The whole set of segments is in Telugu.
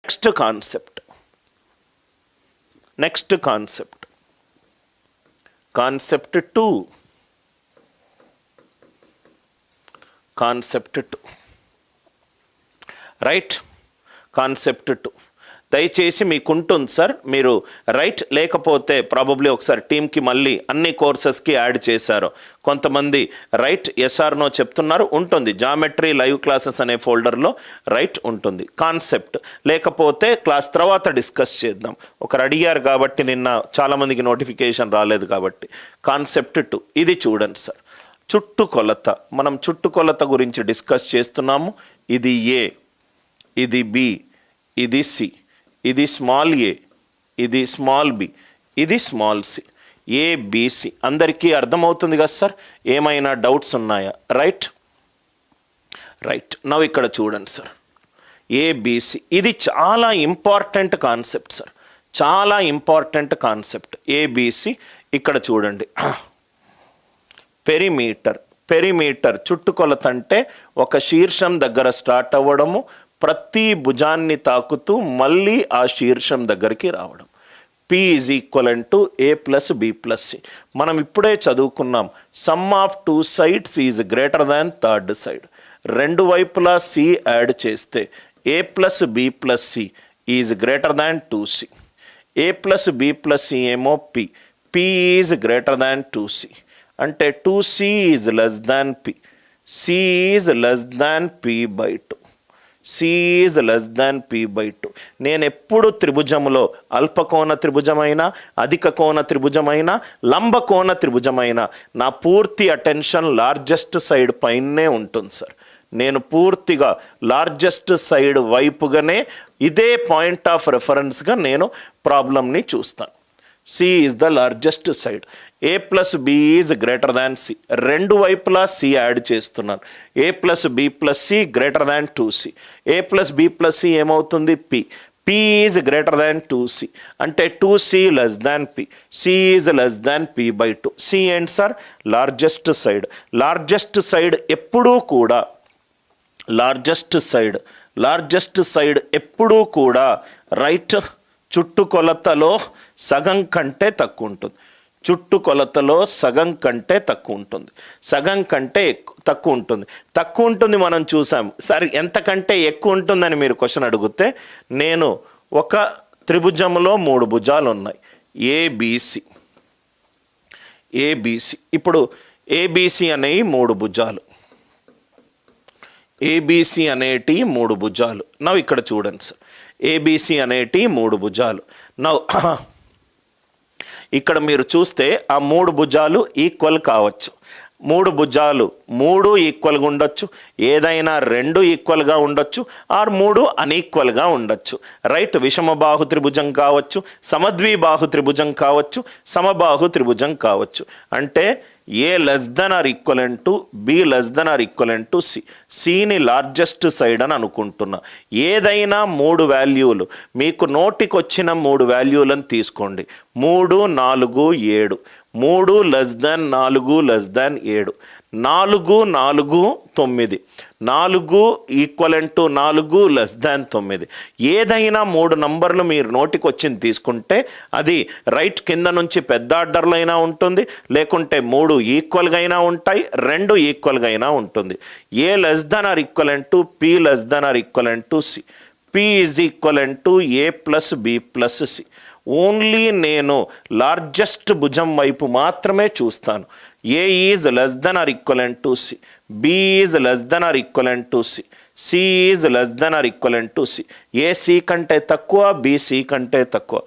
Next concept concept 2 right. Concept 2 దయచేసి మీకు ఉంటుంది సార్, మీరు రైట్ లేకపోతే ప్రాబబ్లీ ఒకసారి టీంకి మళ్ళీ అన్ని కోర్సెస్కి యాడ్ చేశారు. కొంతమంది రైట్ ఎస్ఆర్ నో చెప్తున్నారు, ఉంటుంది జామెట్రీ లైవ్ క్లాసెస్ అనే ఫోల్డర్లో రైట్ ఉంటుంది. కాన్సెప్ట్ లేకపోతే క్లాస్ తర్వాత డిస్కస్ చేద్దాం. ఒకరు అడిగారు కాబట్టి నిన్న చాలామందికి నోటిఫికేషన్ రాలేదు కాబట్టి. కాన్సెప్ట్ 2 ఇది చూడండి సార్, చుట్టుకొలత. మనం చుట్టుకొలత గురించి డిస్కస్ చేస్తున్నాము. ఇది ఏ, ఇది బి, ఇది సి, ఇది స్మాల్ ఏ, ఇది స్మాల్ బి, ఇది స్మాల్ సి, ఏబిసి. అందరికీ అర్థమవుతుంది కదా సార్? ఏమైనా డౌట్స్ ఉన్నాయా? రైట్. నవ్వు ఇక్కడ చూడండి సార్, ఏబిసి ఇది చాలా ఇంపార్టెంట్ కాన్సెప్ట్ సార్, చాలా ఇంపార్టెంట్ కాన్సెప్ట్. ఏబిసి ఇక్కడ చూడండి, పెరిమీటర్ చుట్టుకొలత అంటే ఒక శీర్షం దగ్గర స్టార్ట్ అవ్వడము, ప్రతి భుజాన్ని తాకుతూ మళ్ళీ ఆ శీర్షం దగ్గరికి రావడం. P is equal to A plus B plus C. మనం ఇప్పుడే చదువుకున్నాం, some of 2 sides is greater than third side. రెండు వైపులా C యాడ్ చేస్తే A plus B plus C is greater than 2C. A plus B plus C ఏమో P is greater than 2C. అంటే 2C is less than P, C is less than P/2, C is less than P/2. నేను ఎప్పుడు త్రిభుజములో అల్పకోణ త్రిభుజమైన, అధిక కోణ త్రిభుజమైన, లంబకోణ త్రిభుజమైన నా పూర్తి అటెన్షన్ లార్జెస్ట్ సైడ్ పైనే ఉంటుంది సార్. నేను పూర్తిగా లార్జెస్ట్ సైడ్ వైపుగానే ఇదే పాయింట్ ఆఫ్ రెఫరెన్స్గా నేను ప్రాబ్లమ్ని చూస్తాను. C is the largest side. A plus B is greater than C. రెండు వైపులా C యాడ్ చేస్తున్నాను. A plus B plus C greater than 2C. A plus B plus C ఏమవుతుంది? P is greater than 2C. అంటే 2C less than P, C is less than P/2. C ఏంటి sir? Largest side. Largest side ఎప్పుడూ కూడా లార్జెస్ట్ సైడ్ ఎప్పుడూ కూడా రైట్ చుట్టుకొలతలో సగం కంటే తక్కువ ఉంటుంది. చుట్టుకొలతలో సగం కంటే తక్కువ ఉంటుంది. సగం కంటే తక్కువ ఉంటుంది మనం చూసాం. సరే ఎంతకంటే ఎక్కువ ఉంటుందని మీరు క్వశ్చన్ అడిగితే, నేను ఒక త్రిభుజంలో 3 భుజాలు ఉన్నాయి, ఏబిసి. ఇప్పుడు ఏబిసి అనేవి 3 భుజాలు, ఏబిసి అనేటి 3 భుజాలు. నవ్వు ఇక్కడ చూడండి సార్, ఏబిసి అనేటి 3 భుజాలు. నవ్వు ఇక్కడ మీరు చూస్తే ఆ 3 భుజాలు ఈక్వల్ కావచ్చు. 3 భుజాలు 3 ఈక్వల్గా ఉండొచ్చు, ఏదైనా 2 ఈక్వల్గా ఉండొచ్చు, ఆర్ 3 అన్ఈక్వల్గా ఉండొచ్చు. రైట్. విషమబాహు త్రిభుజం కావచ్చు, సమద్విబాహు త్రిభుజం కావచ్చు, సమబాహు త్రిభుజం కావచ్చు. అంటే A less than or equivalent to B less than or equivalent to C. Cని లార్జెస్ట్ సైడ్ అని అనుకుంటున్నా. ఏదైనా 3 వాల్యూలు, మీకు నోటికి వచ్చిన 3 వాల్యూలను తీసుకోండి. 3, 4, 7. 3 less than 4 less than 7. 4, 4, 9. 4 equivalent to 4 less than 9. ఏదైనా 3 నంబర్లు మీరు నోటికి వచ్చింది తీసుకుంటే అది రైట్ కింద నుంచి పెద్ద ఆర్డర్లో అయినా ఉంటుంది, లేకుంటే 3 ఈక్వల్గా అయినా ఉంటాయి, 2 ఈక్వల్గా అయినా ఉంటుంది. A less than or equivalent to P less than or equivalent to C. P is equivalent to A plus B plus C. Only నేను లార్జెస్ట్ భుజం వైపు మాత్రమే చూస్తాను. A is less than or equivalent to C, B is less than or equivalent to C, C is less than or equivalent to C. A C కంటే తక్కువ, B C కంటే తక్కువ.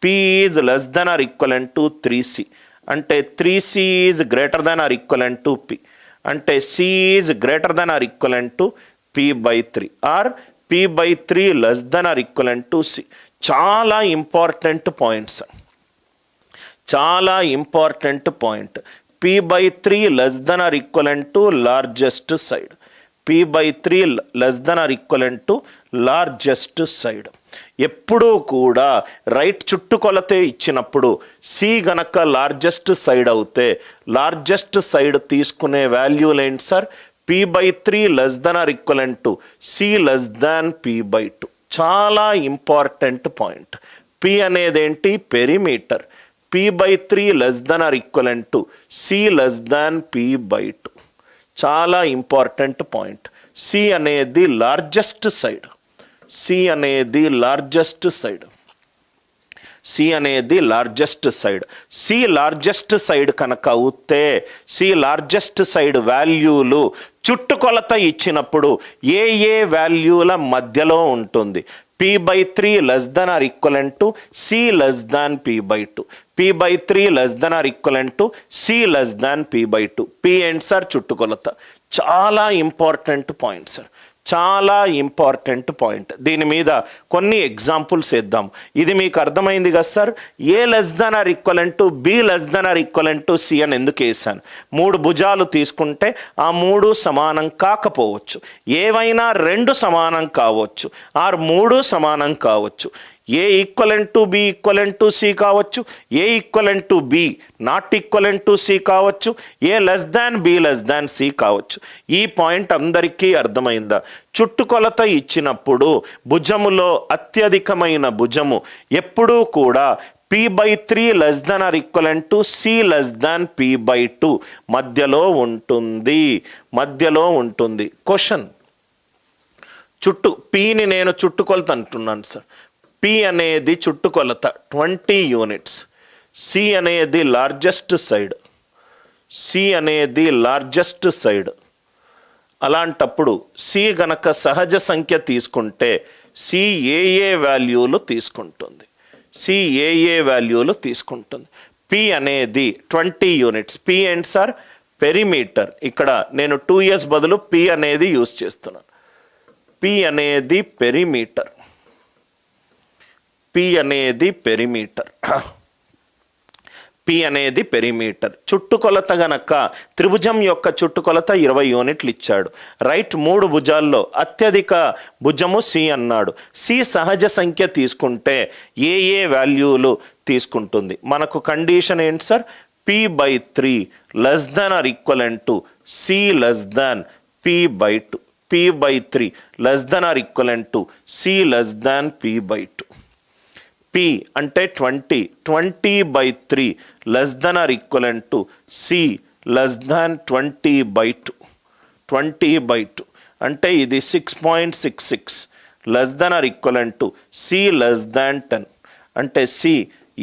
P is less than or equivalent to 3C. అంటే 3C is greater than or equivalent to P. అంటే C is greater than or equivalent to P/3 or P/3 less than or equivalent to C. చాలా ఇంపార్టెంట్ పాయింట్స్, చాలా important point. P/3 less than or equivalent to largest side. P/3 less than or equivalent to largest side. ఎప్పుడూ కూడా రైట్ చుట్టుకొలతే ఇచ్చినప్పుడు C గనక లార్జెస్ట్ సైడ్ అవుతే లార్జెస్ట్ సైడ్ తీసుకునే వాల్యూలు ఏంటి sir? P/3 less than or equivalent to C less than P/2. చాలా ఇంపార్టెంట్ పాయింట్. పి అనేది ఏంటి? Perimeter. p/3 less than or equivalent to C less than p/2. చాలా ఇంపార్టెంట్ పాయింట్. సి అనేది లార్జెస్ట్ సైడ్. సి అనేది లార్జెస్ట్ సైడ్. సి అనేది largest side. C largest side కనుక అవుతే సి లార్జెస్ట్ సైడ్ వాల్యూలు చుట్టుకొలత ఇచ్చినప్పుడు ఏ ఏ వాల్యూల మధ్యలో ఉంటుంది? p/3 less than or equivalent to C less than p/2. p/3 less than or equivalent to C less than p/2. P and sir చుట్టుకొలత. చాలా ఇంపార్టెంట్ పాయింట్ సార్, చాలా ఇంపార్టెంట్ పాయింట్. దీని మీద కొన్ని ఎగ్జాంపుల్స్ ఇద్దాం. ఇది మీకు అర్థమైంది కదా sir? A less than or equivalent to B less than or equivalent to C అని ఎందుకు వేసాను? 3 భుజాలు తీసుకుంటే ఆ 3 సమానం కాకపోవచ్చు, ఏవైనా 2 సమానం కావచ్చు, ఆర్ 3 సమానం కావచ్చు. A equivalent to B equivalent to C కావచ్చు, A equivalent to B not equivalent to C కావచ్చు, A less than B less than C కావచ్చు. ఈ పాయింట్ అందరికీ అర్థమైందా? చుట్టుకొలత ఇచ్చినప్పుడు భుజములో అత్యధికమైన భుజము ఎప్పుడూ కూడా p/3 less than or equivalent to C less than p/2 మధ్యలో ఉంటుంది. మధ్యలో ఉంటుంది. క్వశ్చన్, పిని నేను చుట్టుకొలత అంటున్నాను సార్. పి అనేది చుట్టుకొలత 20 యూనిట్స్. సి అనేది లార్జెస్ట్ సైడ్. సి అనేది లార్జెస్ట్ సైడ్. అలాంటప్పుడు సి గనక సహజ సంఖ్య తీసుకుంటే సి ఏ వాల్యూలు తీసుకుంటుంది? సి ఏ వాల్యూలు తీసుకుంటుంది? పి అనేది 20 units. P and sir perimeter. ఇక్కడ నేను 2s బదులు పి అనేది యూజ్ చేస్తున్నాను. పి అనేది పెరిమీటర్. పి అనేది పెరిమీటర్. పి అనేది పెరిమీటర్. చుట్టుకొలత గనక త్రిభుజం యొక్క చుట్టుకొలత 20 యూనిట్లు ఇచ్చాడు. రైట్. 3 భుజాల్లో అత్యధిక భుజము సి అన్నాడు. సి సహజ సంఖ్య తీసుకుంటే ఏ వాల్యూలు తీసుకుంటుంది? మనకు కండిషన్ ఏంటి sir? p/3 less than or equivalent to C less than p/2. p/3 less than or equivalent to C less than p/2. P అంటే 20. 20/3 less than or equivalent to C less than 20/2. 20/2 అంటే ఇది 6.66 less than or equivalent to C less than 10. అంటే సి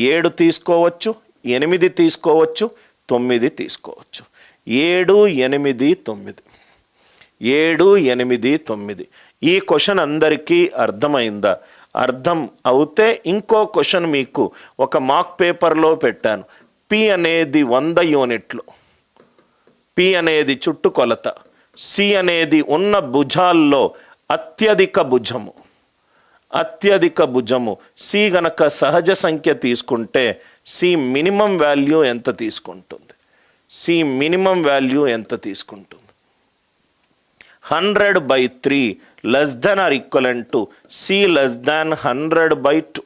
7 తీసుకోవచ్చు, 8 తీసుకోవచ్చు, 9 తీసుకోవచ్చు. 7, 8, 9. 7, 8, 9. ఈ క్వశ్చన్ అందరికీ అర్థమైందా? అర్థం అవుతే ఇంకో క్వశ్చన్ మీకు ఒక మాక్ పేపర్లో పెట్టాను. పి అనేది 100 యూనిట్లు. పి అనేది చుట్టుకొలత. సి అనేది ఉన్న భుజాల్లో అత్యధిక భుజము. అత్యధిక భుజము. సి గనక సహజ సంఖ్య తీసుకుంటే సి మినిమం వాల్యూ ఎంత తీసుకుంటుంది? సి మినిమం వాల్యూ ఎంత తీసుకుంటుంది? 100/3 less than or equivalent to C less than 100/2.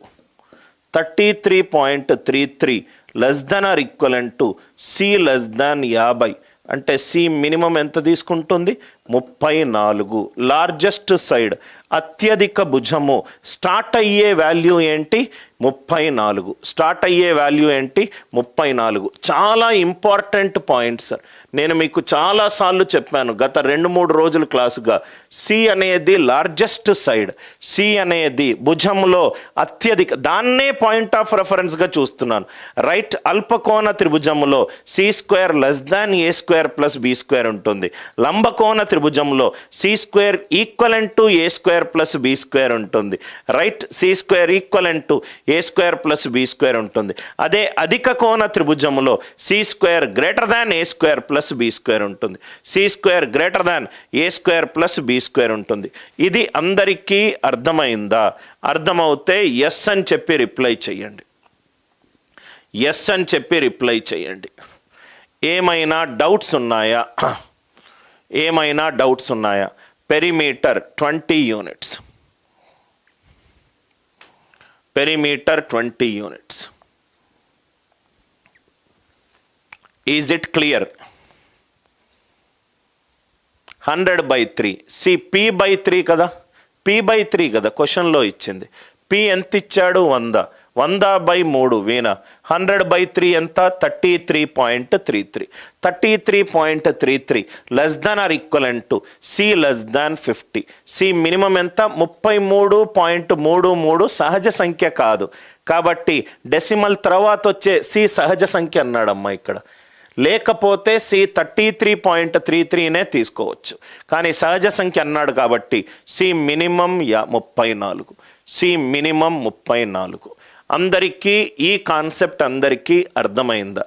33.33 less than or equivalent to C less than 50. అంటే సి మినిమం ఎంత తీసుకుంటుంది? 34. లార్జెస్ట్ సైడ్ అత్యధిక భుజము. స్టార్ట్ అయ్యే వాల్యూ ఏంటి? 34. స్టార్ట్ అయ్యే వాల్యూ ఏంటి? 34. చాలా ఇంపార్టెంట్ పాయింట్ సార్. నేను మీకు చాలాసార్లు చెప్పాను గత 2-3 రోజుల క్లాసుగా. సి అనేది లార్జెస్ట్ సైడ్. సి అనేది భుజంలో అత్యధిక, దాన్నే పాయింట్ ఆఫ్ రెఫరెన్స్గా చూస్తున్నాను. రైట్. అల్పకోణ త్రిభుజంలో c² less than a² plus b² ఉంటుంది. లంబకోణ త్రిభుజంలో c² equivalent to a² plus b² ఉంటుంది. Right. c² equivalent to a² plus b² ఉంటుంది. అదే అధిక కోణ త్రిభుజంలో c² greater than a² plus b² ఉంటుంది. c² greater than a² plus b² ఉంటుంది. ఇది అందరికీ అర్థమైందా? అర్థమవుతే ఎస్ అని చెప్పి రిప్లై చేయండి. ఎస్ అని చెప్పి రిప్లై చేయండి. ఏమైనా డౌట్స్ ఉన్నాయా? ఏమైనా డౌట్స్ ఉన్నాయా? Perimeter 20 units. Perimeter 20 units. Is it clear? 100/3. C p/3 కదా. P/3 కదా క్వశ్చన్లో ఇచ్చింది. P ఎంత ఇచ్చాడు? 100. 100/3 వీణ. 100/3 ఎంత? 33.33. 33.33 less than or equivalent to C less than 50. C minimum ఎంత? 33.33 సహజ సంఖ్య కాదు కాబట్టి డెసిమల్ తర్వాత వచ్చే C సహజ సంఖ్య అన్నాడమ్మా ఇక్కడ. లేకపోతే C 33.33నే తీసుకోవచ్చు, కానీ సహజ సంఖ్య అన్నాడు కాబట్టి C మినిమం 34. C minimum 34. అందరికీ ఈ కాన్సెప్ట్ అందరికీ అర్థమైందా?